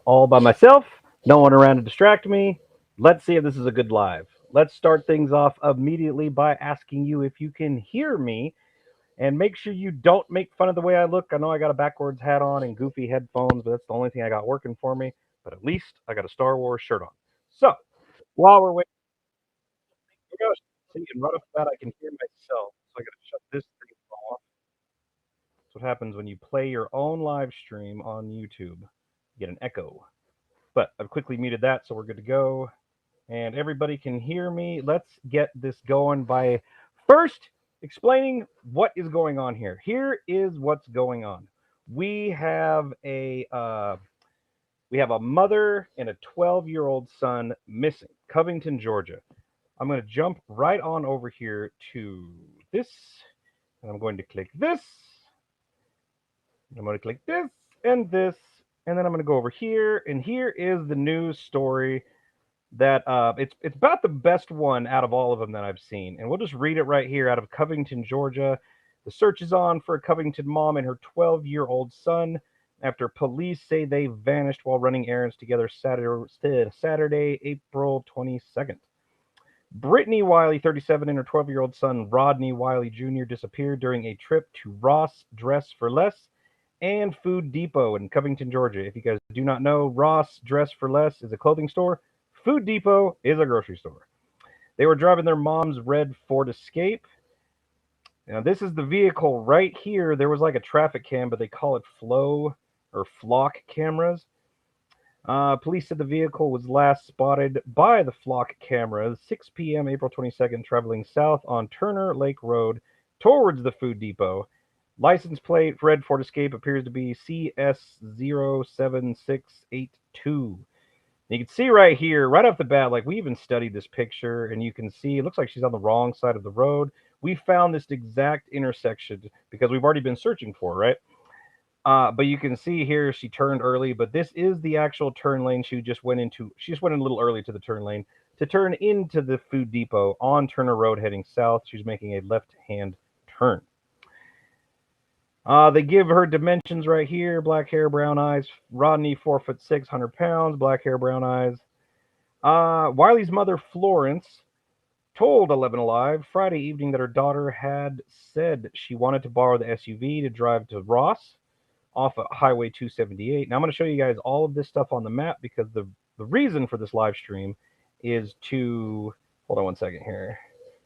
all by myself, no one around to distract me. Let's see if this is a good live. Let's start things off immediately by asking you if you can hear me and make sure you don't make fun of the way I look. I know I got a backwards hat on and goofy headphones, but that's the only thing I got working for me. But at least I got a Star Wars shirt on. So while we're waiting, oh gosh, see, and right off the bat, I can hear myself. So I got to shut this thing off. That's what happens when you play your own live stream on YouTube. You get an echo. But I've quickly muted that, so we're good to go. And everybody can hear me. Let's get this going by first explaining what is going on here. Here is what's going on. We have a mother and a 12-year-old son missing, Covington, Georgia. I'm going to jump right on over here to this, and I'm going to click this. I'm going to click this, and then I'm going to go over here, and here is the news story that it's about the best one out of all of them that I've seen. And we'll just read it right here out of Covington, Georgia. The search is on for a Covington mom and her 12-year-old son after police say they vanished while running errands together Saturday, April 22nd. Brittany Wiley, 37, and her 12-year-old son Rodney Wiley Jr. disappeared during a trip to Ross Dress for Less and Food Depot in Covington, Georgia. If you guys do not know, Ross Dress for Less is a clothing store. Food Depot is a grocery store. They were driving their mom's red Ford Escape. Now, this is the vehicle right here. There was like a traffic cam, but they call it flow or flock cameras. Police said the vehicle was last spotted by the flock cameras 6 p.m. April 22nd, traveling south on Turner Lake Road towards the Food Depot. License plate red Ford Escape appears to be CS07682. You can see right here, right off the bat, like we even studied this picture, and you can see it looks like she's on the wrong side of the road. We found this exact intersection because we've already been searching for, right? But you can see here she turned early, but this is the actual turn lane she just went into. She just went in a little early to the turn lane to turn into the Food Depot on Turner Road heading south. She's making a left-hand turn. They give her dimensions right here: black hair, brown eyes. Rodney, 4'6", 100 pounds, black hair, brown eyes. Wiley's mother, Florence, told 11 Alive Friday evening that her daughter had said she wanted to borrow the SUV to drive to Ross off of Highway 278. Now I'm going to show you guys all of this stuff on the map because the reason for this live stream is to hold on one second here.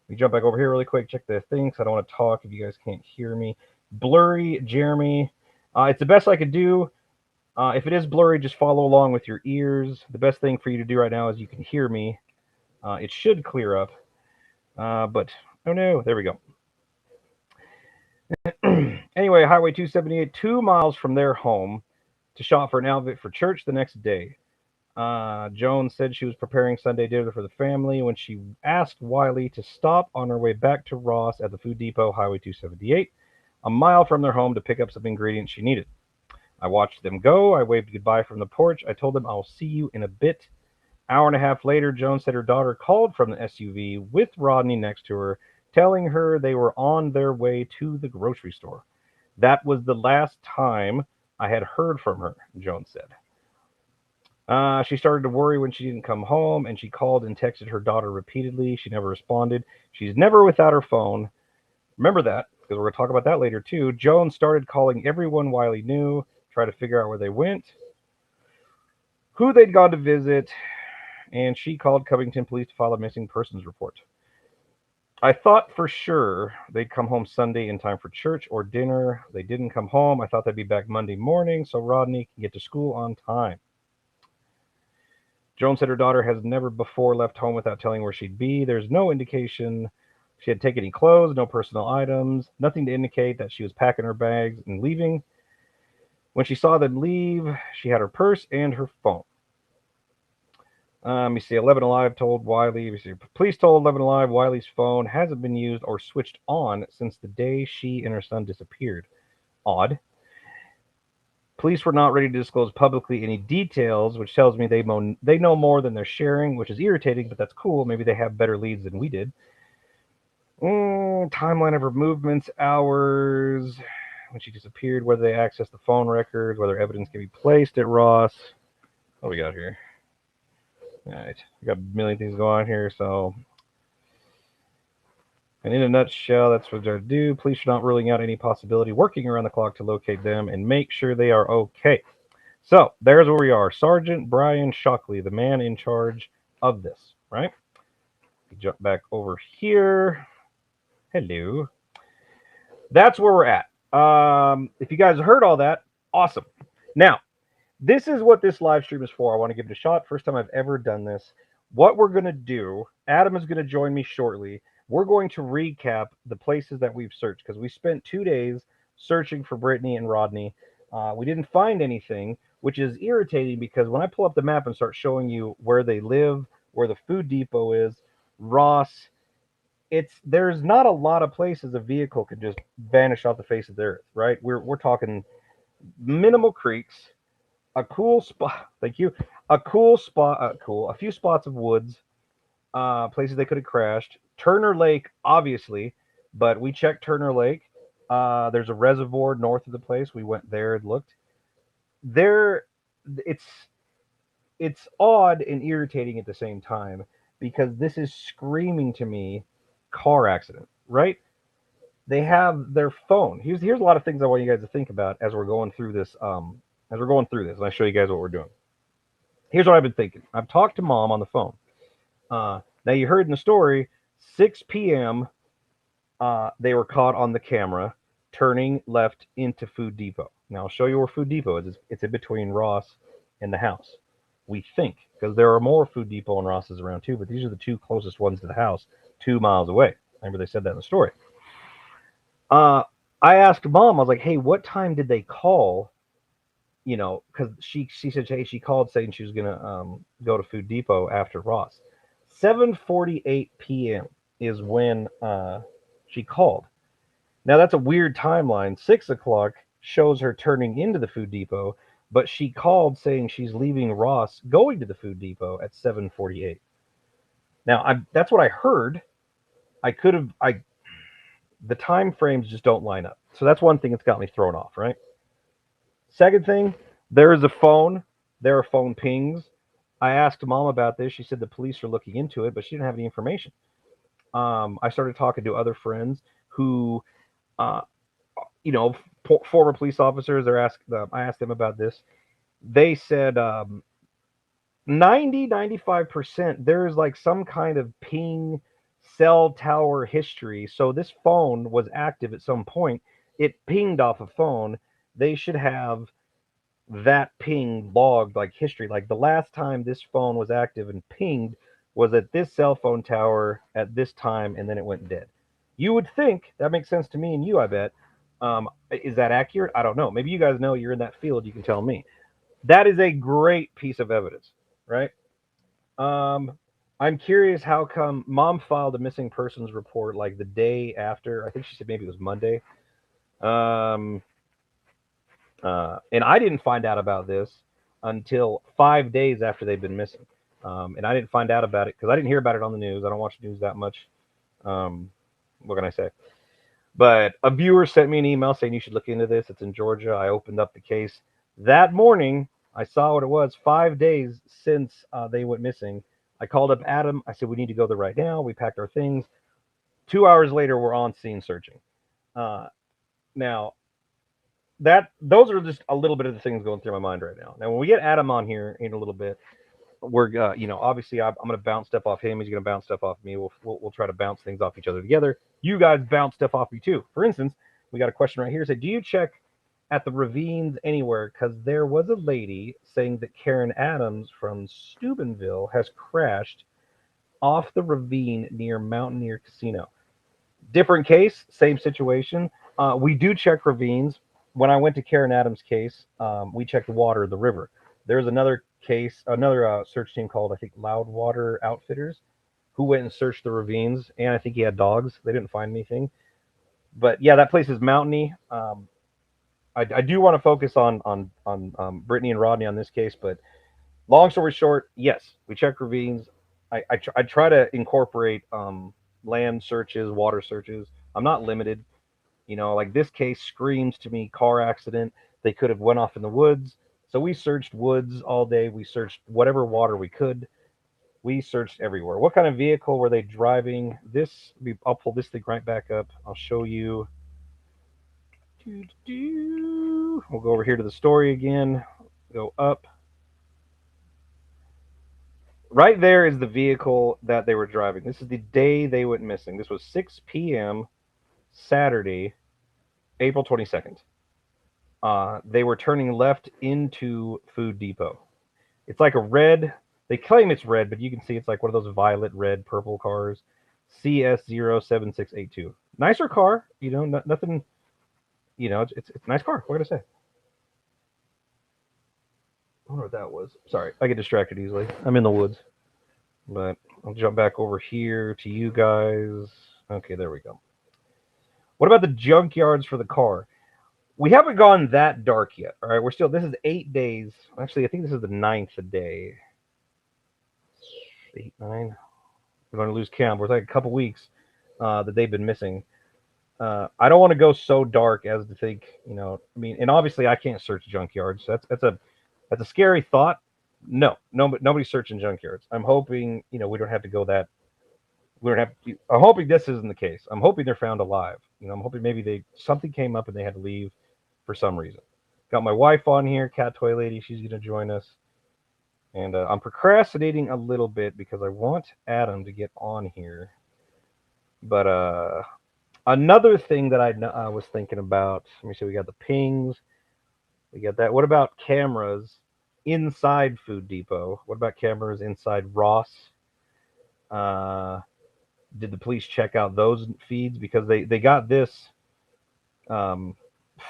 We jump back over here really quick, check the thing because I don't want to talk if you guys can't hear me. Blurry, Jeremy. It's the best I could do. If it is blurry, just follow along with your ears. The best thing for you to do right now is you can hear me. It should clear up. But, oh no, there we go. Anyway, Highway 278, 2 miles from their home, to shop for an outfit for church the next day. Joan said she was preparing Sunday dinner for the family when she asked Wiley to stop on her way back to Ross at the Food Depot, Highway 278, a mile from their home to pick up some ingredients she needed. I watched them go. I waved goodbye from the porch. I told them I'll see you in a bit. Hour and a half later, Joan said her daughter called from the SUV with Rodney next to her, telling her they were on their way to the grocery store. That was the last time I had heard from her, Joan said. She started to worry when she didn't come home, and she called and texted her daughter repeatedly. She never responded. She's never without her phone. Remember that, because we're going to talk about that later, too. Joan started calling everyone Wiley knew, try to figure out where they went, who they'd gone to visit, and she called Covington police to file a missing persons report. I thought for sure they'd come home Sunday in time for church or dinner. They didn't come home. I thought they'd be back Monday morning so Rodney can get to school on time. Joan said her daughter has never before left home without telling where she'd be. There's no indication she had taken any clothes, no personal items, nothing to indicate that she was packing her bags and leaving. When she saw them leave, she had her purse and her phone. You see, 11 Alive told Wiley, police told 11 Alive Wiley's phone hasn't been used or switched on since the day she and her son disappeared. Odd. Police were not ready to disclose publicly any details, which tells me they know more than they're sharing, which is irritating, but that's cool. Maybe they have better leads than we did. Timeline of her movements, hours, when she disappeared, whether they accessed the phone records, whether evidence can be placed at Ross. What do we got here? All right, we got a million things going on here. So, and in a nutshell, that's what they're do. Police are not ruling out any possibility, working around the clock to locate them and make sure they are okay. So there's where we are. Sergeant Brian Shockley, the man in charge of this, right? We jump back over here. Hello. That's where we're at. If you guys heard all that, awesome. Now, this is what this live stream is for. I want to give it a shot. First time I've ever done this. What we're going to do, Adam is going to join me shortly. We're going to recap the places that we've searched because we spent 2 days searching for Brittany and Rodney. We didn't find anything, which is irritating because when I pull up the map and start showing you where they live, where the food depot is, Ross, there's not a lot of places a vehicle could just vanish off the face of the earth, right? We're talking minimal creeks, a cool spot. Thank you. A cool spot. A few spots of woods. Places they could have crashed. Turner Lake, obviously, but we checked Turner Lake. There's a reservoir north of the place. We went there and looked. There, it's it's odd and irritating at the same time because this is screaming to me car accident, right? They have their phone. Here's a lot of things I want you guys to think about as we're going through this. As we're going through this, and I show you guys what we're doing. Here's what I've been thinking. I've talked to mom on the phone. Now you heard in the story, 6 p.m. They were caught on the camera turning left into Food Depot. Now I'll show you where Food Depot is. It's in between Ross and the house. We think because there are more Food Depot and Rosses around too, but these are the two closest ones to the house, 2 miles away. Remember they said that in the story. Uh, I asked mom. I was like, "Hey, what time did they call?" Because she said, "Hey, she called saying she was gonna go to Food Depot after Ross." 7:48 p.m. is when she called. Now that's a weird timeline. 6 o'clock shows her turning into the Food Depot, but she called saying she's leaving Ross, going to the Food Depot at 7:48. Now that's what I heard. I could have the time frames just don't line up. So that's one thing that's got me thrown off, right? Second thing, there is a phone. There are phone pings. I asked mom about this. She said the police are looking into it, but she didn't have any information. I started talking to other friends who, uh, former police officers. I asked them about this. They said 95% there's like some kind of ping cell tower history. So this phone was active at some point. It pinged off a phone. They should have that ping logged like history. Like the last time this phone was active and pinged was at this cell phone tower at this time, and then it went dead. You would think that makes sense to me and you, I bet. Is that accurate? I don't know. Maybe you guys know, you're in that field. You can tell me. That is a great piece of evidence, right? Um, I'm curious how come mom filed a missing persons report like the day after. I think she said maybe it was Monday. Um, and I didn't find out about this until 5 days after they've been missing. And I didn't find out about it because I didn't hear about it on the news. I don't watch the news that much. What can I say? But a viewer sent me an email saying you should look into this. It's in Georgia. I opened up the case that morning. I saw what it was. 5 days since they went missing. I called up Adam. I said we need to go there right now. We packed our things. 2 hours later, we're on scene searching. Now those are just a little bit of the things going through my mind right now. Now, when we get Adam on here in a little bit, we're obviously I'm going to bounce stuff off him. He's going to bounce stuff off me. We'll try to bounce things off each other together. You guys bounce stuff off me too. For instance, we got a question right here. Say, do you check at the ravines anywhere? Because there was a lady saying that Karen Adams from Steubenville has crashed off the ravine near Mountaineer Casino. Different case, same situation. We do check ravines. When I went to Karen Adams' case, we checked the water, the river. There's another case, another search team called, I think, Loudwater Outfitters, who went and searched the ravines, and I think he had dogs. They didn't find anything. But yeah, that place is mountainy. I do want to focus on Brittany and Rodney on this case, but long story short, yes, we check ravines. I try to incorporate land searches, water searches. I'm not limited. Like this case screams to me car accident. They could have went off in the woods. So we searched woods all day. We searched whatever water we could. We searched everywhere. What kind of vehicle were they driving? I'll pull this thing right back up. I'll show you. We'll go over here to the story again. Go up. Right there is the vehicle that they were driving. This is the day they went missing. This was 6 p.m. Saturday, April 22nd. They were turning left into Food Depot. It's like a red. They claim it's red, but you can see it's like one of those violet, red, purple cars. CS07682. Nicer car, nothing. It's a nice car. What can I say? I wonder what that was. Sorry, I get distracted easily. I'm in the woods, but I'll jump back over here to you guys. Okay, there we go. What about the junkyards for the car? We haven't gone that dark yet. All right, this is 8 days. Actually, I think this is the 9th day. 8, 9. We're going to lose count. We're like a couple weeks that they've been missing. I don't want to go so dark as to think, and obviously I can't search junkyards. That's a scary thought. No, nobody's searching junkyards. I'm hoping, we don't have to go that. I'm hoping this isn't the case. I'm hoping they're found alive. I'm hoping maybe something came up and they had to leave for some reason. Got my wife on here, Cat Toy Lady. She's going to join us. And I'm procrastinating a little bit because I want Adam to get on here. But another thing that I was thinking about, let me see, we got the pings. We got that. What about cameras inside Food Depot? What about cameras inside Ross? Did the police check out those feeds? Because they got this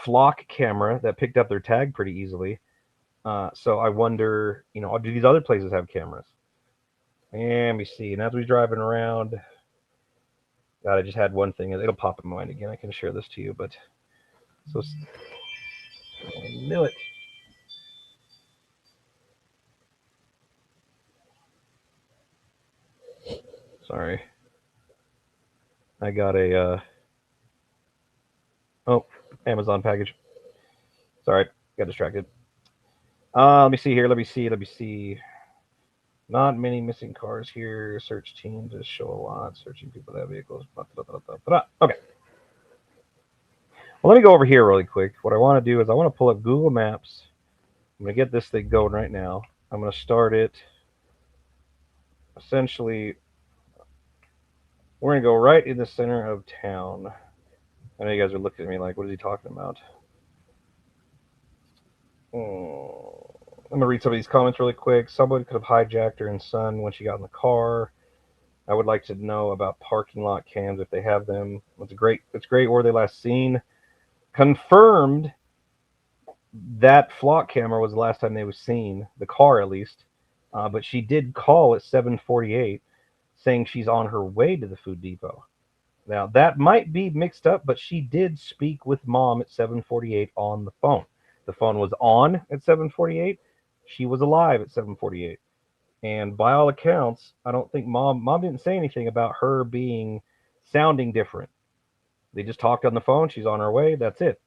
flock camera that picked up their tag pretty easily. So I wonder, do these other places have cameras? And let me see. And as we're driving around, God, I just had one thing. It'll pop in my mind again. I can share this to you, but so I knew it. Sorry. I got a Amazon package. Sorry, got distracted. Let me see here. Let me see. Not many missing cars here. Search team to show a lot. Searching people that have vehicles. Okay. Well, let me go over here really quick. What I want to do is I want to pull up Google Maps. I'm going to get this thing going right now. I'm going to start it. Essentially, we're going to go right in the center of town. I know you guys are looking at me like, what is he talking about? I'm going to read some of these comments really quick. Someone could have hijacked her and son when she got in the car. I would like to know about parking lot cams if they have them. It's great. Where were they last seen? Confirmed that flock camera was the last time they was seen, the car at least. But she did call at 7:48 saying she's on her way to the Food Depot. Now, that might be mixed up, but she did speak with mom at 7:48 on the phone. The phone was on at 7:48. She was alive at 7:48. And by all accounts, I don't think mom didn't say anything about her sounding different. They just talked on the phone. She's on her way. That's it.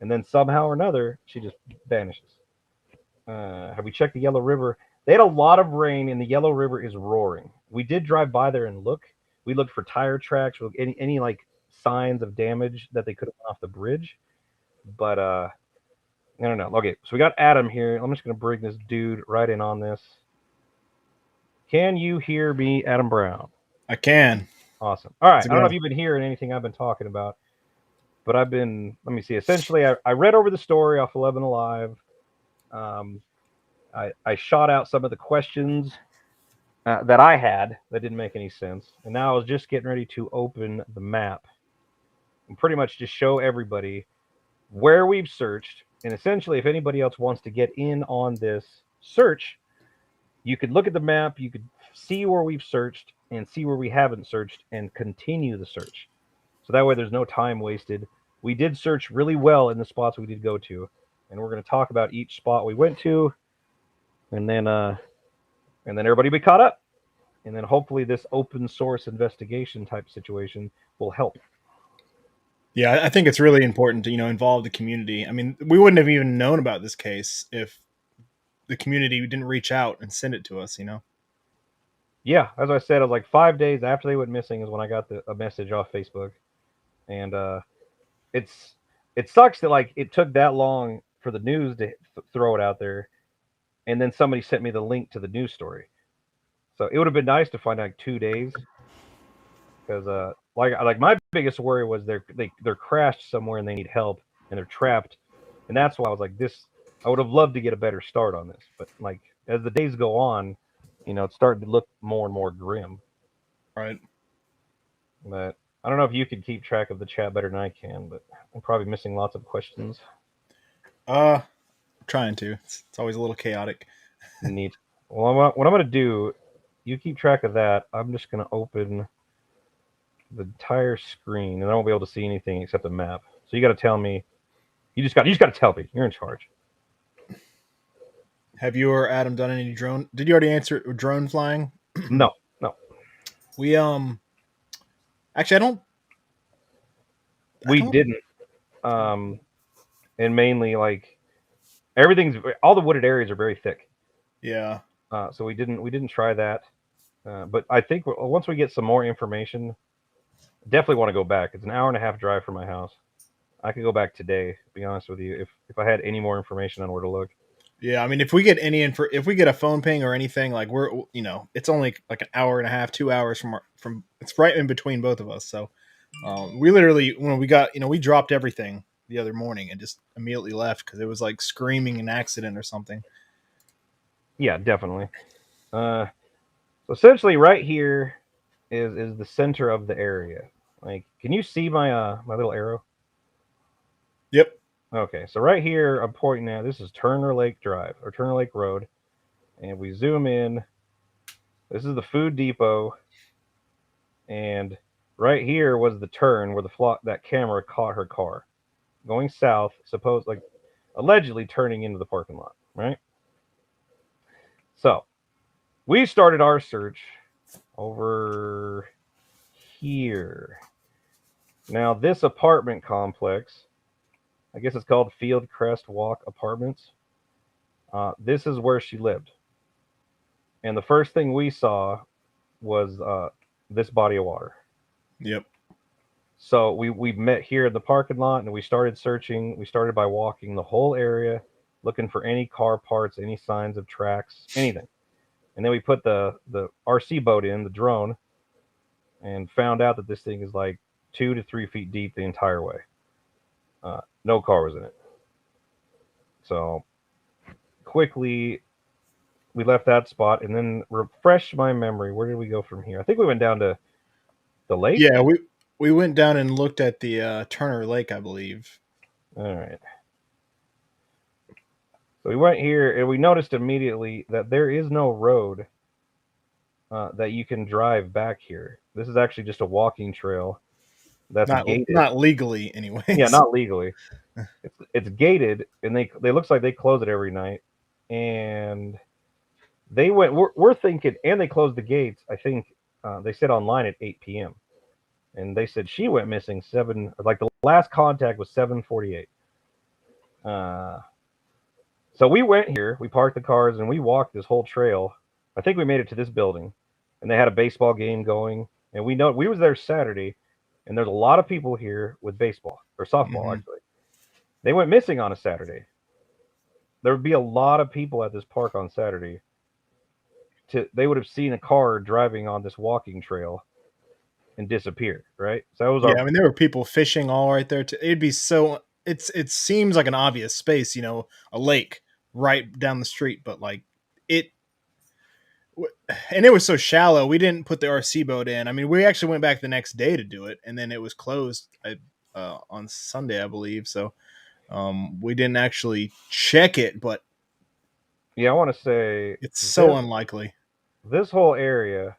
And then somehow or another, she just vanishes. Have we checked the Yellow River? They had a lot of rain, and the Yellow River is roaring. We did drive by there and look. We looked for tire tracks, any like signs of damage that they could have went off the bridge. But I don't know. Okay, so we got Adam here. I'm just going to bring this dude right in on this. Can you hear me, Adam Brown? I can. Awesome. All right. I don't know if you've been hearing anything I've been talking about, but let me see. Essentially, I read over the story off 11 Alive. I shot out some of the questions that I had that didn't make any sense. And now I was just getting ready to open the map and pretty much just show everybody where we've searched. And essentially, if anybody else wants to get in on this search, you could look at the map, you could see where we've searched and see where we haven't searched and continue the search. So that way there's no time wasted. We did search really well in the spots we did go to, and we're going to talk about each spot we went to, and then everybody be caught up. And then hopefully this open source investigation type situation will help. Yeah, I think it's really important to, involve the community. I mean, we wouldn't have even known about this case if the community didn't reach out and send it to us. Yeah, as I said, it was like 5 days after they went missing is when I got a message off Facebook, and it's it sucks that like it took that long for the news to throw it out there, and then somebody sent me the link to the news story. So it would have been nice to find out like 2 days, because like my biggest worry was they're crashed somewhere and they need help and they're trapped, and that's why I was like this. I would have loved to get a better start on this, but like as the days go on, it's starting to look more and more grim. Right. But I don't know if you could keep track of the chat better than I can, but I'm probably missing lots of questions. Trying to. It's always a little chaotic. Neat. Well, what I'm going to do, you keep track of that. I'm just going to open the entire screen, and I won't be able to see anything except the map. So you got to tell me. You just got to tell me. You're in charge. Have you or Adam done any drone? Did you already answer drone flying? No, no. We actually I We don't. didn't. Um, and mainly like all the wooded areas are very thick. Yeah. So we didn't try that. But I think once we get some more information, definitely want to go back. It's an hour and a half drive from my house. I could go back today. To be honest with you, if I had any more information on where to look. Yeah, I mean, if we get if we get a phone ping or anything, like it's only like an hour and a half, 2 hours from it's right in between both of us. So, we literally when we got we dropped everything the other morning and just immediately left because it was like screaming an accident or something. Yeah, definitely. So essentially, right here is the center of the area. Like, can you see my little arrow? Yep. Okay, so right here I'm pointing at this is Turner Lake Drive or Turner Lake Road, and we zoom in. This is the food depot, and right here was the turn where that camera caught her car going south, allegedly turning into the parking lot, right? So we started our search over here. Now, this apartment complex, I guess it's called Fieldcrest Walk Apartments. This is where she lived. And the first thing we saw was this body of water. Yep. So we met here in the parking lot and we started searching. We started by walking the whole area, looking for any car parts, any signs of tracks, anything. And then we put the RC boat in, the drone, and found out that this thing is like 2 to 3 feet deep the entire way. No car was in it. So quickly we left that spot and then refresh my memory. Where did we go from here? I think we went down to the lake. Yeah, we went down and looked at the Turner Lake, I believe. All right. So we went here and we noticed immediately that there is no road that you can drive back here. This is actually just a walking trail that's gated. Not legally, anyways. Yeah, not legally. It's gated, and they looks like they close it every night. And they went. We're thinking, and they closed the gates. I think they said online at 8 p.m. And they said she went missing like the last contact was 7:48. So we went here, we parked the cars, and we walked this whole trail. I think we made it to this building, and they had a baseball game going. And we was there Saturday, and there's a lot of people here with baseball or softball actually. They went missing on a Saturday. There would be a lot of people at this park on Saturday. They would have seen a car driving on this walking trail and disappear, right? So that was I mean, there were people fishing all right there. It'd be so. It seems like an obvious space, a lake right down the street, but like it, and it was so shallow. We didn't put the RC boat in. I mean, we actually went back the next day to do it, and then it was closed on Sunday, I believe. So we didn't actually check it, but yeah, I want to say it's so unlikely. This whole area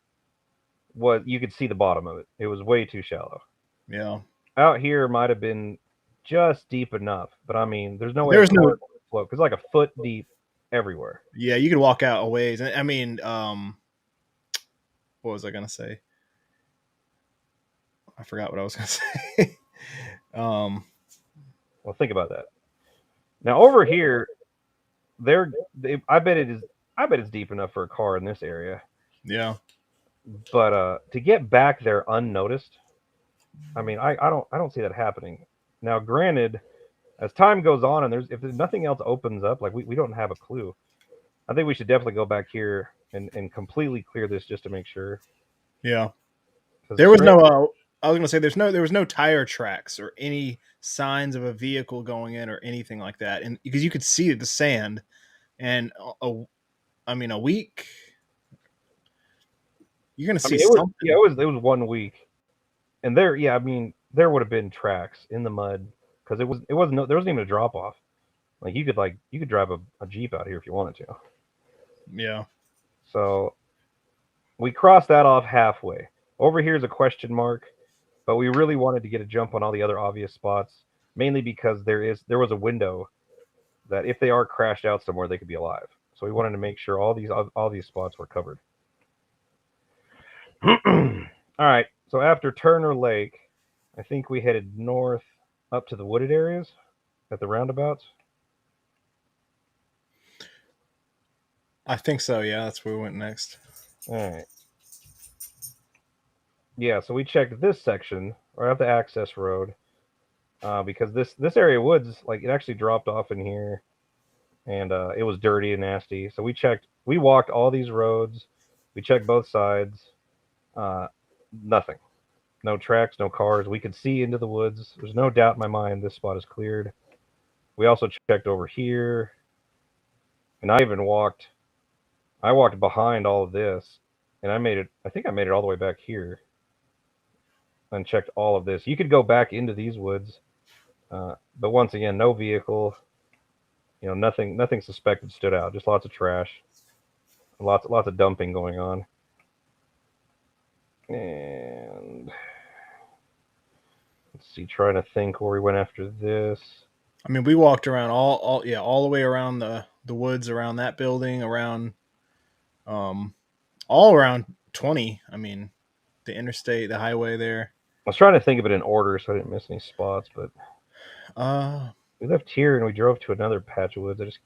you could see the bottom of it. It was way too shallow. Yeah. Out here might have been just deep enough, but I mean, there's no way There's no float because like a foot deep everywhere. Yeah, you could walk out a ways. I mean, what was I gonna say? I forgot what I was gonna say. Well, think about that. Now over here, I bet it is. I bet it's deep enough for a car in this area. Yeah. But to get back there unnoticed, I mean, I don't see that happening. Now, granted, as time goes on and if nothing else opens up, like we don't have a clue. I think we should definitely go back here and completely clear this just to make sure. Yeah. Because There was no. I was gonna say there was no tire tracks or any signs of a vehicle going in or anything like that, and because you could see the sand, and I mean a week, you're gonna I see mean, something. it was 1 week, and I mean, there would have been tracks in the mud because it wasn't no, there wasn't even a drop off. Like you could drive a jeep out here if you wanted to. Yeah. So we crossed that off halfway. Over here is a question mark, but we really wanted to get a jump on all the other obvious spots, mainly because there was a window that if they are crashed out somewhere, they could be alive. So we wanted to make sure all these spots were covered. All right. So after Turner Lake, I think we headed north up to the wooded areas at the roundabouts. I think so. Yeah, that's where we went next. All right. Yeah. So we checked this section right off the access road because this area of woods, like, it actually dropped off in here, and it was dirty and nasty. So we walked all these roads, we checked both sides. Uh, Nothing. No tracks, no cars. We could see into the woods. There's no doubt in my mind this spot is cleared. We also checked over here, and I walked behind all of this, and I think I made it all the way back here and checked all of this. You could go back into these woods, but once again, no vehicle. Nothing suspected stood out. Just lots of trash, lots of dumping going on. And let's see, trying to think where we went after this. I mean, we walked around all the way around the woods, around that building, around um all around 20. I mean, the interstate, the highway there. I was trying to think of it in order so I didn't miss any spots, but Uh, we left here and we drove to another patch of woods. I just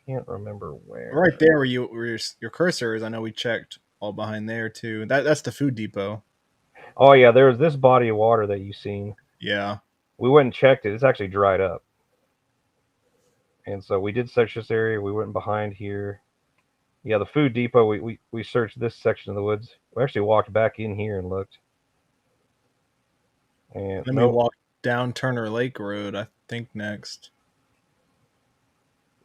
can't remember right where. there where your cursor is. I know we checked all behind there too. That's the food depot. Oh yeah, there was this body of water that you seen. Yeah. We went and checked it. It's actually dried up, and so we did search this area. We went behind here. Yeah, the food depot. We searched this section of the woods. We actually walked back in here and looked, and Then we nope. walked down Turner Lake Road, I think next.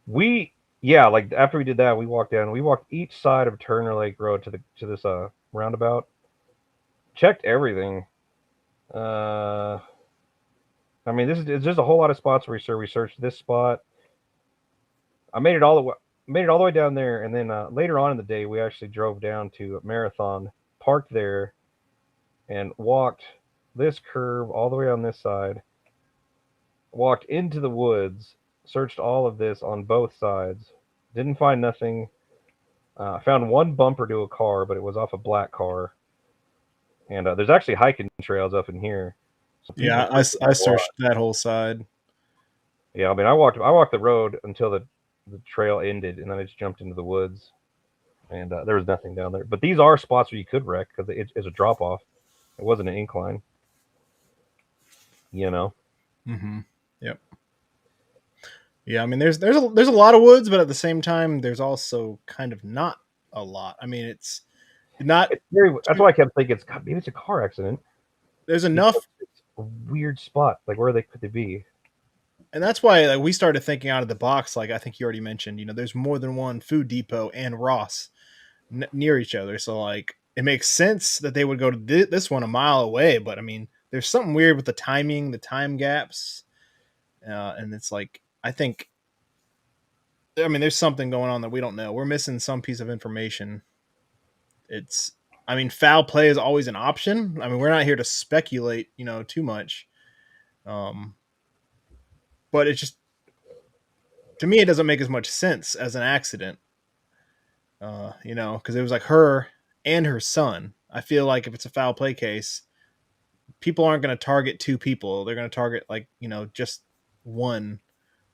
We Yeah, like after we did that, we walked down. We walked each side of Turner Lake Road to this roundabout. Checked everything. Uh, I mean, it's just a whole lot of spots where we searched this spot. I made it all the way down there, and then later on in the day, we actually drove down to Marathon, parked there, and walked this curve all the way on this side. Walked into the woods, searched all of this on both sides. Didn't find nothing. I found one bumper to a car, but it was off a black car. And there's actually hiking trails up in here, so people Yeah, search it I a lot. searched that whole side. Yeah, I mean, I walked the road until the trail ended, and then I just jumped into the woods, and there was nothing down there. But these are spots where you could wreck because it's a drop off. It wasn't an incline, you know. Mm-hmm. Yep. Yeah, I mean, there's a lot of woods, but at the same time, there's also kind of not a lot. I mean, it's not It's very. That's too, why I kept thinking God, maybe it's a car accident there's because enough, it's a weird spot. Like where they could they be? and that's why like we started thinking out of the box. Like I think you already mentioned, there's more than one food depot and Ross near each other, so like it makes sense that they would go to this one a mile away. But I mean, there's something weird with the timing, the time gaps, and it's like I mean, there's something going on that we don't know. We're missing some piece of information. It's, I mean, foul play is always an option. I mean, we're not here to speculate, too much. Um, but it just, to me, it doesn't make as much sense as an accident. Because it was like her and her son. I feel like if it's a foul play case, people aren't going to target two people. They're going to target like just one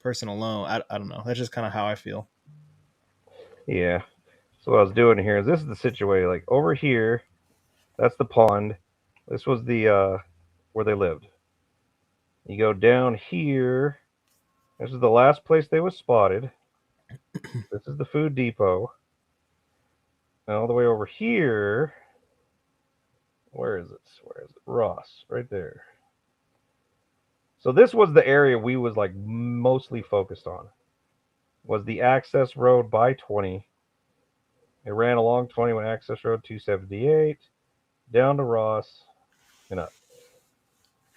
person alone. I don't know. That's just kind of how I feel. Yeah. So what I was doing here is this is the situation. Like over here, that's the pond. This was the where they lived. You go down here. This is the last place they was spotted. This is the food depot. And all the way over here. Where is it? Where is it? Ross, right there. So this was the area we was like mostly focused on. Was the access road by 20. It ran along 20 when access road 278 down to Ross and up.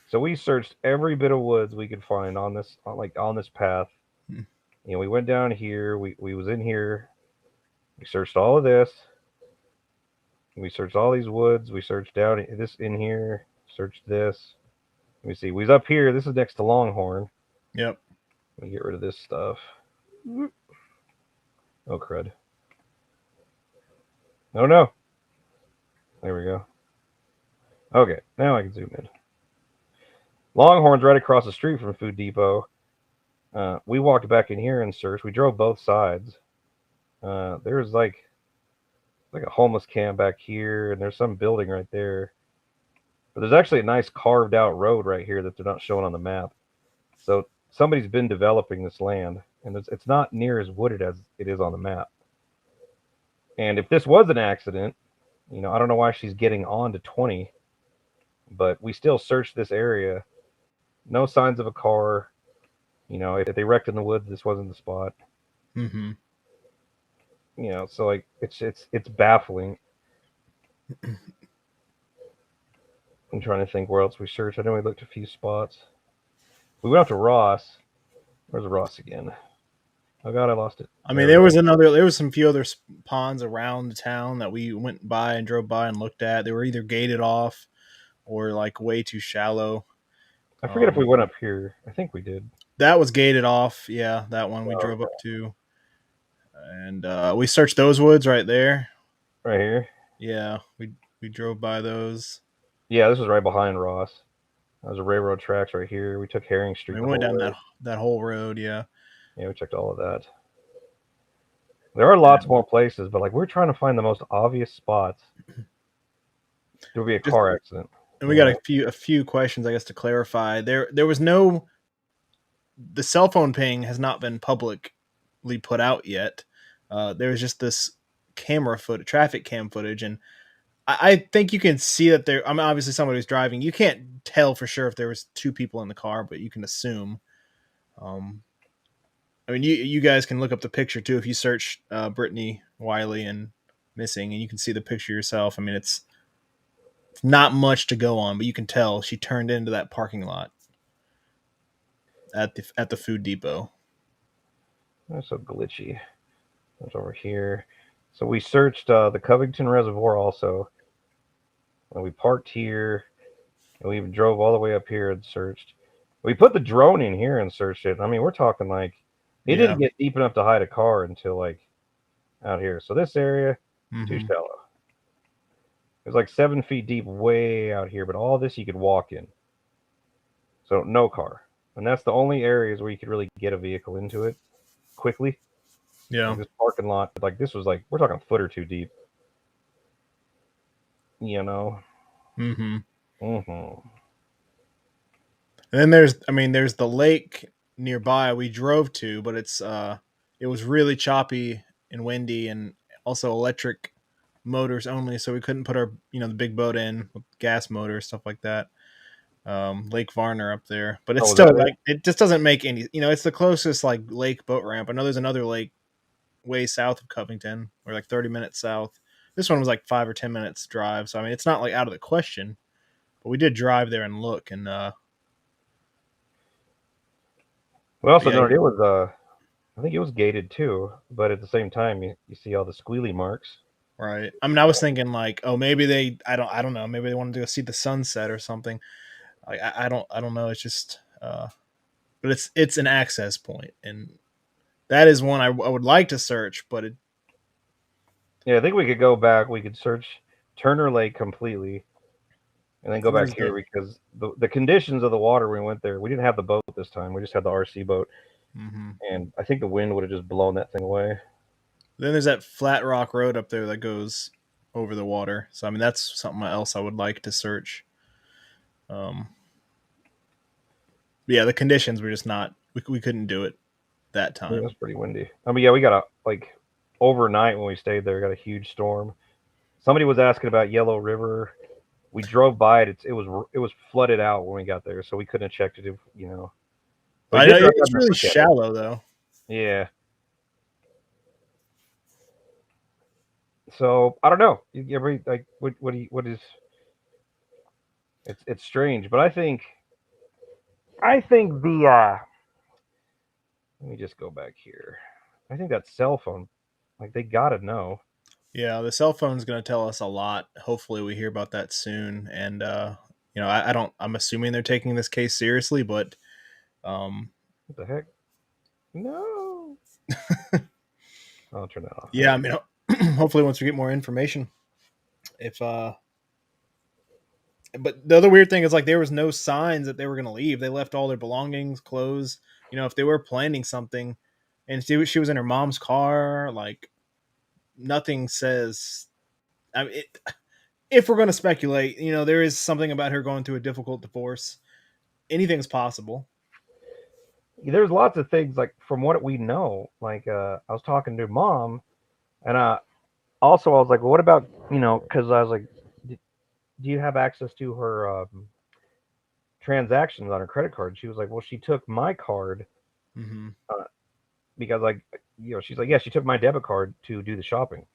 So we searched every bit of woods we could find on this on this path. Hmm. You know, we went down here. We was in here. We searched all of this. We searched all these woods. We searched down this in here. Searched this. Let me see. We was up here. This is next to Longhorn. Yep. Let me get rid of this stuff. Oh crud. Oh no. There we go. Okay, now I can zoom in. Longhorn's right across the street from Food Depot. We walked back in here and searched. We drove both sides. There's like a homeless camp back here, and there's some building right there. But there's actually a nice carved out road right here that they're not showing on the map. So somebody's been developing this land, and it's not near as wooded as it is on the map. And if this was an accident, you know, I don't know why she's getting on to 20, but we still searched this area. No signs of a car. You know, if they wrecked in the woods, this wasn't the spot. Mm-hmm. You know, so like it's baffling. I'm trying to think where else we searched. I know we looked a few spots. We went out to Ross. Where's Ross again? Oh God, I lost it. I mean, There we go. there was some few other ponds around the town that we went by and drove by and looked at. They were either gated off or like way too shallow. I forget if we Um, went up here. I think we did. that was gated off. Yeah, that one we Oh, drove up to, and we searched those woods right there. right here. Yeah, we drove by those. Yeah, this was right behind Ross. There's a railroad tracks right here. We took Herring I Street mean, the we went whole down way. that whole road. Yeah, Yeah, we checked all of that. There are lots more places, but like we're trying to find the most obvious spots. There would be a just car accident. and we You got know, a few questions, I guess, to clarify. There was no the cell phone ping has not been publicly put out yet. There was just this traffic cam footage, and I think you can see that there. I mean, obviously, somebody was driving. You can't tell for sure if there was two people in the car, but you can assume. Um, I mean, you guys can look up the picture too if you search Brittany, Wiley, and missing, and you can see the picture yourself. I mean, it's not much to go on, but you can tell she turned into that parking lot at the food depot. that's so glitchy. That's over here. So we searched the Covington Reservoir also. And we parked here. And we even drove all the way up here and searched. We put the drone in here and searched it. I mean, we're talking like it Yeah. didn't get deep enough to hide a car until like out here. So this area, too Mm-hmm. shallow. It was like 7 feet deep way out here, but all this you could walk in. So no car. And that's the only areas where you could really get a vehicle into it quickly. Yeah. Like this parking lot, like this was like we're talking a foot or two deep. You know. Mm-hmm. Mm-hmm. And then there's the lake nearby we drove to, but it was really choppy and windy and also electric motors only, so we couldn't put our the big boat in with gas motor stuff like that. Lake Varner up there, but it's Oh, was still that it? like it just doesn't make any. It's the closest like lake boat ramp. I know there's another lake way south of Covington, or like 30 minutes south. This one was like 5 or 10 minutes drive, so I mean it's not like out of the question. But we did drive there and look, and We also yeah, noted it was I think it was gated too, but at the same time you see all the squealy marks. right. I mean, I was thinking like, oh, maybe I don't know, maybe they wanted to go see the sunset or something. Like, I don't know. It's just, but it's an access point, and that is one I would like to search, but Yeah, I think we could go back. We could search Turner Lake completely, and then go back where's here the? because the conditions of the water we went there. We didn't have the boat this time. We just had the RC boat, Mm-hmm. and I think the wind would have just blown that thing away. Then there's that flat rock road up there that goes over the water. So I mean, that's something else I would like to search. Um, yeah, the conditions were just not. We couldn't do it that Yeah, it time. was pretty windy. I mean, yeah, we got a like overnight when we stayed there, got a huge storm. Somebody was asking about Yellow River. We drove by it. It was flooded out when we got there, so we couldn't have checked it. But we I know did drive down it's there really and look at it. shallow though. Yeah. So I don't know. You ever like what do you, what is it's strange, but I think the let me just go back here. I think that cell phone, like they gotta know. Yeah, the cell phone's going to tell us a lot. Hopefully, we hear about that soon. And I don't. I'm assuming they're taking this case seriously, but um, What the heck? No. I'll turn that off. yeah, I mean, hopefully, once we get more information, if but the other weird thing is like there was no signs that they were going to leave. They left all their belongings, clothes. If they were planning something, and she was in her mom's car, like nothing says. I mean, if we're going to speculate, there is something about her going through a difficult divorce. Anything's possible. There's lots of things like from what we know. Like I was talking to mom, and also I was like, well, what about because I was like, do you have access to her transactions on her credit card? She was like, well, she took my card Mm-hmm. uh, because like she's like, yeah, she took my debit card to do the shopping,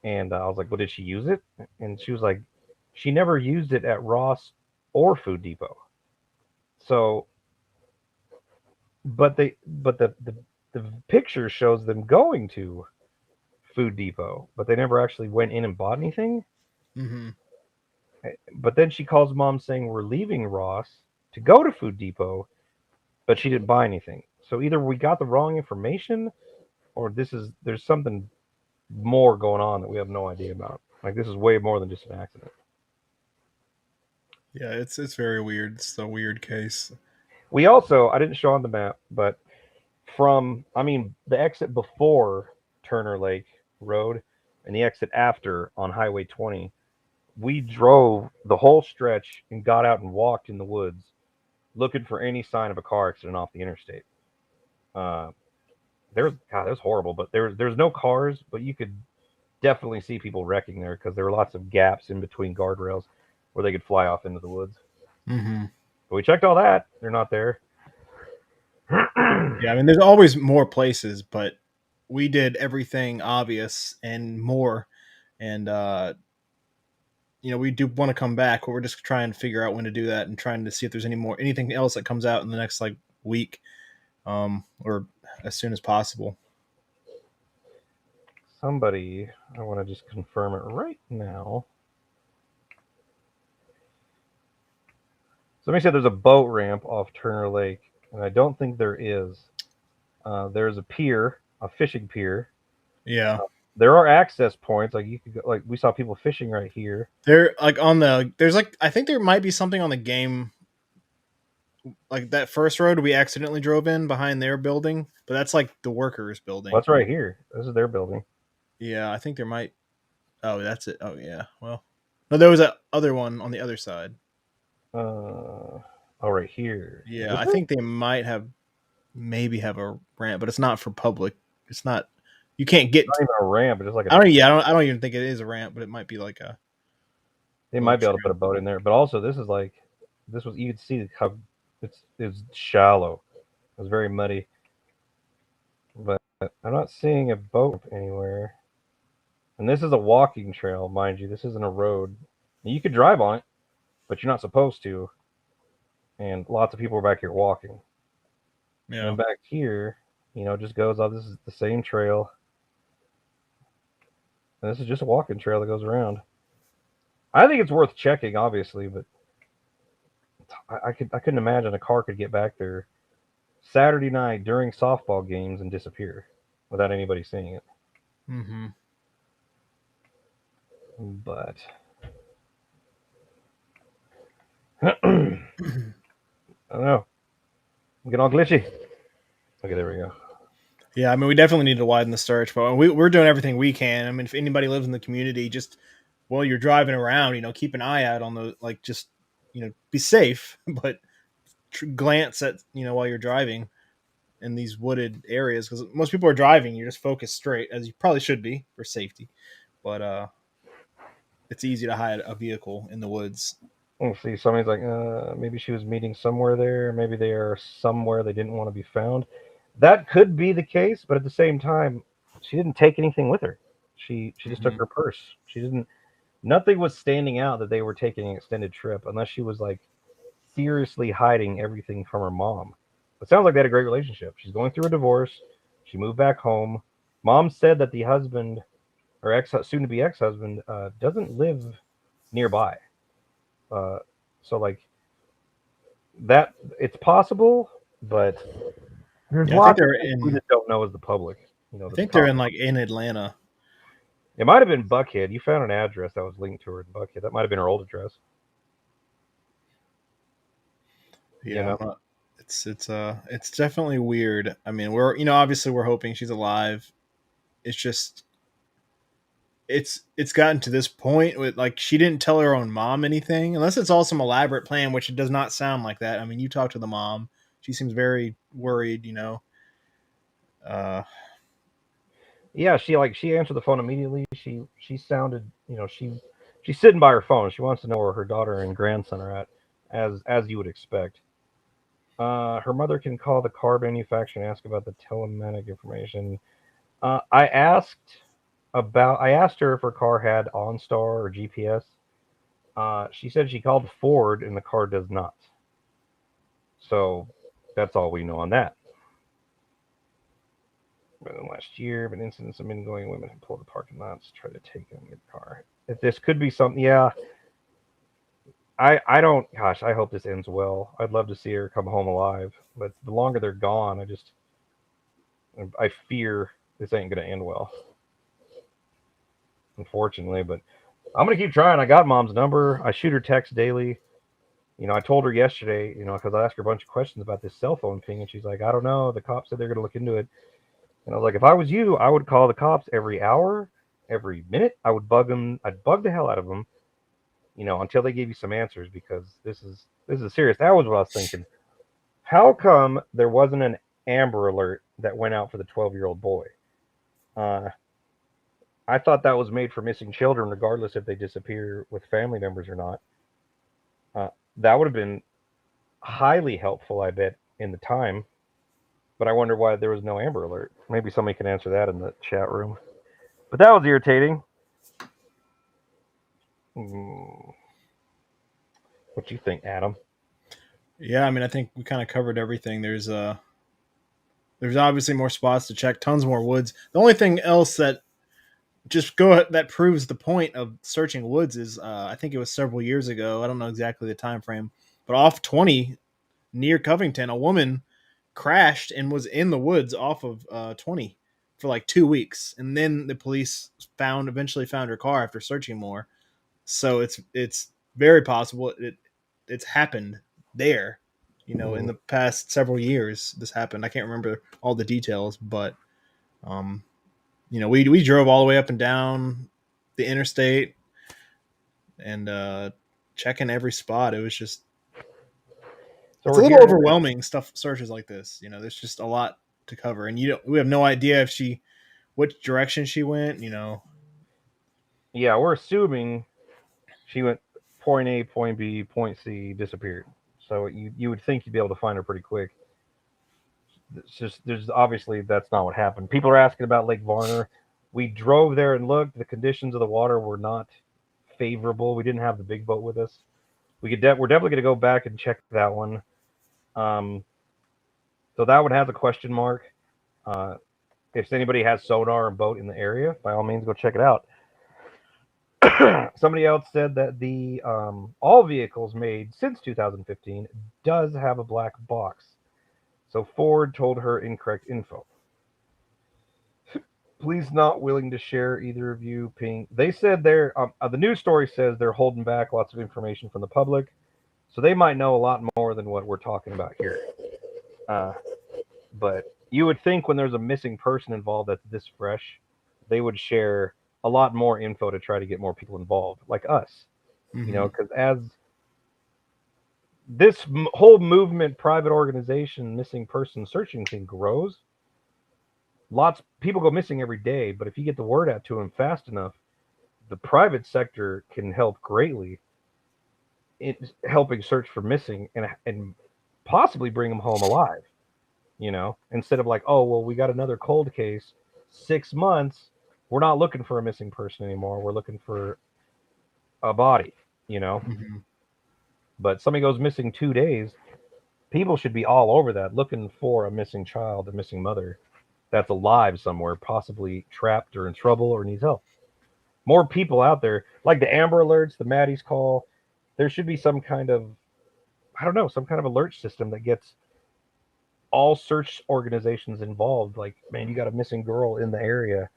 and I was like, well, did she use it? And she was like, she never used it at Ross or Food Depot. So, but the picture shows them going to Food Depot, but they never actually went in and bought anything. Mm-hmm. But then she calls mom saying we're leaving Ross to go to Food Depot, but she didn't buy anything. So either we got the wrong information, or there's something more going on that we have no idea about. Like this is way more than just an accident. Yeah, it's very weird. It's a weird case. We also I didn't show on the map, but the exit before Turner Lake Road and the exit after on Highway 20, we drove the whole stretch and got out and walked in the woods looking for any sign of a car accident off the interstate. Uh, there's horrible, but there's no cars, but you could definitely see people wrecking there because there were lots of gaps in between guardrails where they could fly off into the woods. Mm-hmm. But we checked all that; they're not there. Yeah, I mean, there's always more places, but we did everything obvious and more. And we do want to come back, but we're just trying to figure out when to do that and trying to see if there's anything else that comes out in the next like week, or as soon as possible. Somebody, I want to just confirm it right now. Somebody said there's a boat ramp off Turner Lake, and I don't think there is. There's a pier, a fishing pier. Yeah, There are access points, like you could go, like we saw people fishing right here. they're like there's like I think there might be something on the game, like that first road we accidentally drove in behind their building, but that's like the workers building. What's right here? This is their building. Yeah, I think there might. Oh, that's it. Oh, yeah. Well, no, there was that other one on the other side. Oh, right here. Yeah, Is I it? think they might maybe have a ramp, but it's not for public. It's not. You can't get. Not even a ramp, it's just like I don't. Yeah, I don't even think it is a ramp, but it might be like a they little might be able to put trail. a boat in there. But also, this was you could see how it's shallow. It was very muddy, but I'm not seeing a boat anywhere. And this is a walking trail, mind you. This isn't a road. You could drive on it, but you're not supposed to. And lots of people are back here walking. Yeah. And back here, just goes off. This is the same trail. And this is just a walking trail that goes around. I think it's worth checking, obviously, but I couldn't imagine a car could get back there Saturday night during softball games and disappear without anybody seeing it. Mm-hmm. But I don't know. I'm getting all glitchy. Okay, there we go. Yeah, I mean, we definitely need to widen the search, but we're doing everything we can. I mean, if anybody lives in the community, just while you're driving around, keep an eye out on the just be safe, but glance at while you're driving in these wooded areas because most people are driving. You're just focused straight, as you probably should be for safety, but it's easy to hide a vehicle in the woods. Let's see, somebody's like, maybe she was meeting somewhere there. Maybe they are somewhere they didn't want to be found. That could be the case, but at the same time, she didn't take anything with her. She just took Mm-hmm. her purse. She didn't. Nothing was standing out that they were taking an extended trip, unless she was like seriously hiding everything from her mom. It sounds like they had a great relationship. She's going through a divorce. She moved back home. Mom said that the husband or ex soon to be ex husband doesn't live nearby. Uh, so like that, it's possible, but there's Yeah, I think lots of they're things we in. just don't know as the public. I The think they're top. in in Atlanta. It might have been Buckhead. You found an address that was linked to her in Buckhead. That might have been her old address. You Yeah, know. I'm not. It's definitely weird. I mean, we're obviously we're hoping she's alive. It's just it's gotten to this point with she didn't tell her own mom anything unless it's all some elaborate plan, which it does not sound like that. I mean, you talk to the mom, she seems very worried. Uh, Yeah, she answered the phone immediately. She sounded, she's sitting by her phone. She wants to know where her daughter and grandson are at, as you would expect. Her mother can call the car manufacturer and ask about the telematic information. I asked her if her car had OnStar or GPS. She said she called Ford and the car does not. So that's all we know on that. Within last year, but incidents of men going women have pulled the parking lots, try to take them in your car. If this could be something, yeah. I don't. Gosh, I hope this ends well. I'd love to see her come home alive, but the longer they're gone, I fear this ain't gonna end well, unfortunately. But I'm gonna keep trying. I got mom's number. I shoot her text daily. I told her yesterday, because I asked her a bunch of questions about this cell phone ping, and she's like, I don't know. The cops said they're gonna look into it. And I was like, if I was you, I would call the cops every hour, every minute. I would bug them. I'd bug the hell out of them, until they gave you some answers because this is serious. That was what I was thinking. How come there wasn't an Amber Alert that went out for the 12-year-old boy? Uh, I thought that was made for missing children, regardless if they disappear with family members or not. Uh, that would have been highly helpful, I bet, in the time. But I wonder why there was no Amber Alert. Maybe somebody can answer that in the chat room. But that was irritating. Hmm. What you think, Adam? yeah, I mean, I think we kind of covered everything. There's obviously more spots to check, tons more woods. The only thing else that proves the point of searching woods is I think it was several years ago. I don't know exactly the time frame, but off 20 near Covington, a woman crashed and was in the woods off of 20 for like 2 weeks, and then the police eventually found her car after searching more. So it's very possible it's happened there. In Mm. the past several years, this happened. I can't remember all the details, but um, we drove all the way up and down the interstate and checking every spot. It was just So it's we're a little hearing everything. overwhelming stuff searches like this. There's just a lot to cover, and we have no idea if which direction she went. Yeah, we're assuming she went point A, point B, point C, disappeared. So you would think you'd be able to find her pretty quick. It's just there's obviously that's not what happened. People are asking about Lake Varner. We drove there and looked. The conditions of the water were not favorable. We didn't have the big boat with us. We're definitely going to go back and check that one. Um, so that one has a question mark. Uh, if anybody has sonar and boat in the area, by all means, go check it out. Somebody else said that the all vehicles made since 2015 does have a black box. So Ford told her incorrect info. Please not willing to share either of you. Ping. They said the news story says they're holding back lots of information from the public, so they might know a lot more than what we're talking about here. Uh, but You would think when there's a missing person involved that's this fresh, they would share a lot more info to try to get more people involved, like us. Mm-hmm. Because as this whole movement, private organization, missing person searching thing grows, lots people go missing every day. But if you get the word out to them fast enough, the private sector can help greatly in helping search for missing and possibly bring them home alive. Instead of like, oh well, we got another cold case, 6 months. We're not looking for a missing person anymore. We're looking for a body. You know, Mm-hmm. but somebody goes missing 2 days. People should be all over that, looking for a missing child, a missing mother that's alive somewhere, possibly trapped or in trouble or needs help. More people out there, like the Amber Alerts, the Maddie's Call. There should be some kind of, I don't know, some kind of alert system that gets all search organizations involved. Like, man, you got a missing girl in the area.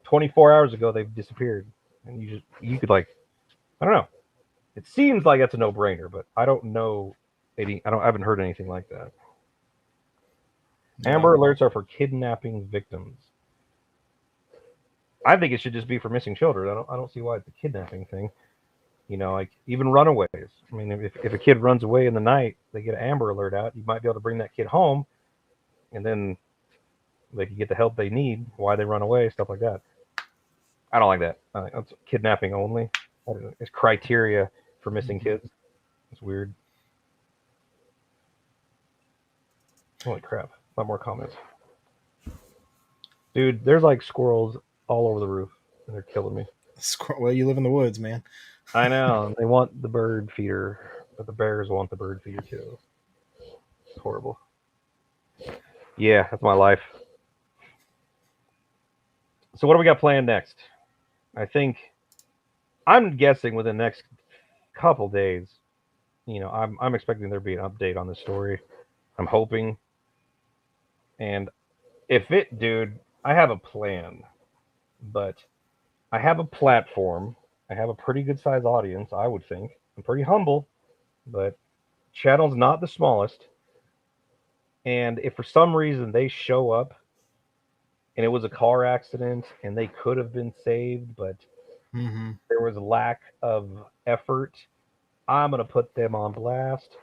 24 hours ago, they've disappeared, and you could like, I don't know. It seems like that's a no-brainer, but I don't know I haven't heard anything like that. Yeah. Amber Alerts are for kidnapping victims. I think it should just be for missing children. I don't see why it's a kidnapping thing. Like even runaways. I mean, if a kid runs away in the night, they get an Amber Alert out. You might be able to bring that kid home, and then they can get the help they need. Why they run away, stuff like that. I don't like that. It's kidnapping only. It's criteria for missing Mm-hmm. kids. It's weird. Holy crap! A lot more comments, dude. There's like squirrels all over the roof, and they're killing me. Well, you live in the woods, man. I know. They want the bird feeder, but the bears want the bird feeder too. It's horrible. Yeah, that's my life. So what do we got planned next? I think I'm guessing within the next couple days. I'm expecting there to be an update on this story. I'm hoping, and if it, dude, I have a plan, but I have a platform. I have a pretty good size audience. I would think I'm pretty humble, but channel's not the smallest. And if for some reason they show up and it was a car accident and they could have been saved, but Mm-hmm. there was a lack of effort, I'm going to put them on blast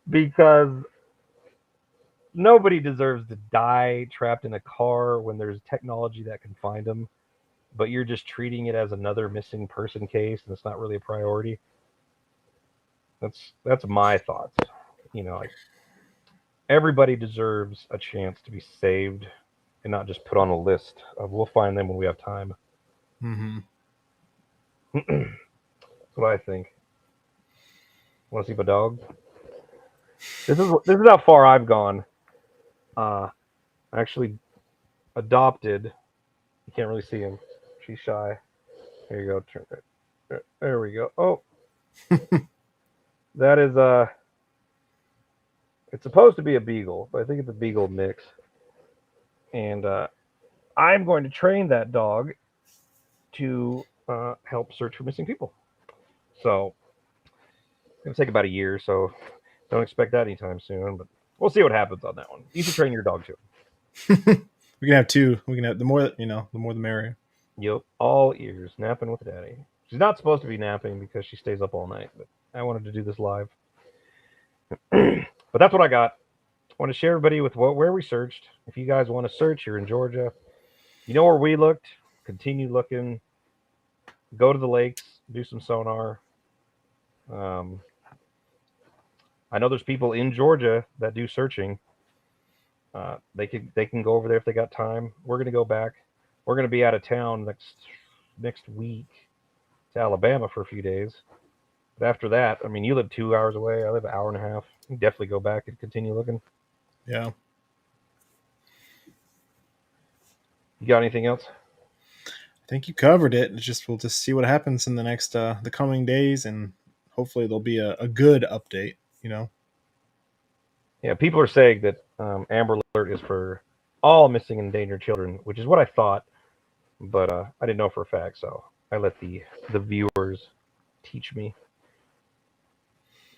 because nobody deserves to die trapped in a car when there's technology that can find them, but you're just treating it as another missing person case and it's not really a priority. That's my thoughts. Like everybody deserves a chance to be saved and not just put on a list of we'll find them when we have time. Mm-hmm. That's what I think. Want to see my dog? This is how far I've gone. I actually adopted. You can't really see him. She's shy. Here you go. Turn it. There we go. Oh, that is It's supposed to be a beagle, but I think it's a beagle mix. And I'm going to train that dog to help search for missing people. So it's going to take about a year. So don't expect that anytime soon. But we'll see what happens on that one. You should train your dog too. We can have two. We can have the more the more the merrier. Yep, all ears, napping with daddy. She's not supposed to be napping because she stays up all night, but I wanted to do this live. But that's what I got. I want to share everybody with where we searched. If you guys want to search, you're in Georgia. You know where we looked. Continue looking. Go to the lakes. Do some sonar. Um, I know there's people in Georgia that do searching. They can go over there if they got time. We're gonna go back. We're gonna be out of town next week to Alabama for a few days. But after that, I mean, you live 2 hours away. I live an hour and a half. You can definitely go back and continue looking. Yeah. You got anything else? I think you covered it. We'll just see what happens in the next the coming days, and hopefully there'll be a good update. Yeah, people are saying that Amber Alert is for all missing and endangered children, which is what I thought, but I didn't know for a fact, so I let the viewers teach me.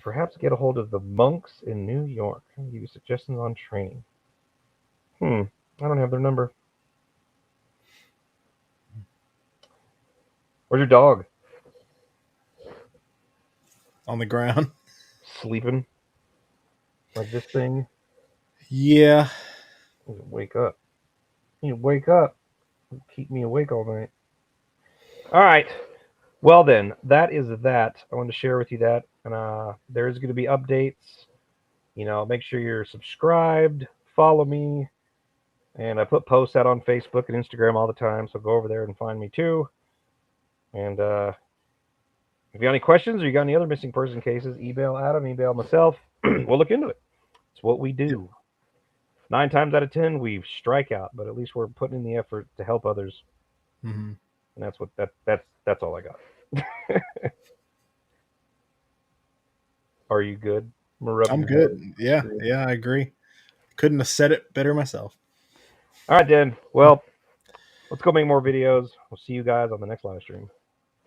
Perhaps get a hold of the monks in New York and give you suggestions on training. I don't have their number. Where's your dog? On the ground. Sleeping like this thing. Yeah. You need to wake up. You need to wake up. Keep me awake all night. All right. Well then, that is that. I wanted to share with you that, and there's going to be updates. Make sure you're subscribed, follow me, and I put posts out on Facebook and Instagram all the time. So go over there and find me too. And if you got any questions or you got any other missing person cases, email Adam, email myself. We'll look into it. It's what we Yep. do. 9 times out of 10, we strike out, but at least we're putting in the effort to help others, Mm-hmm. and that's all I got. Are you good? I'm gonna rub I'm your head. good. Yeah. Yeah, I agree. Couldn't have said it better myself. All right, Dan. Well, let's go make more videos. We'll see you guys on the next live stream.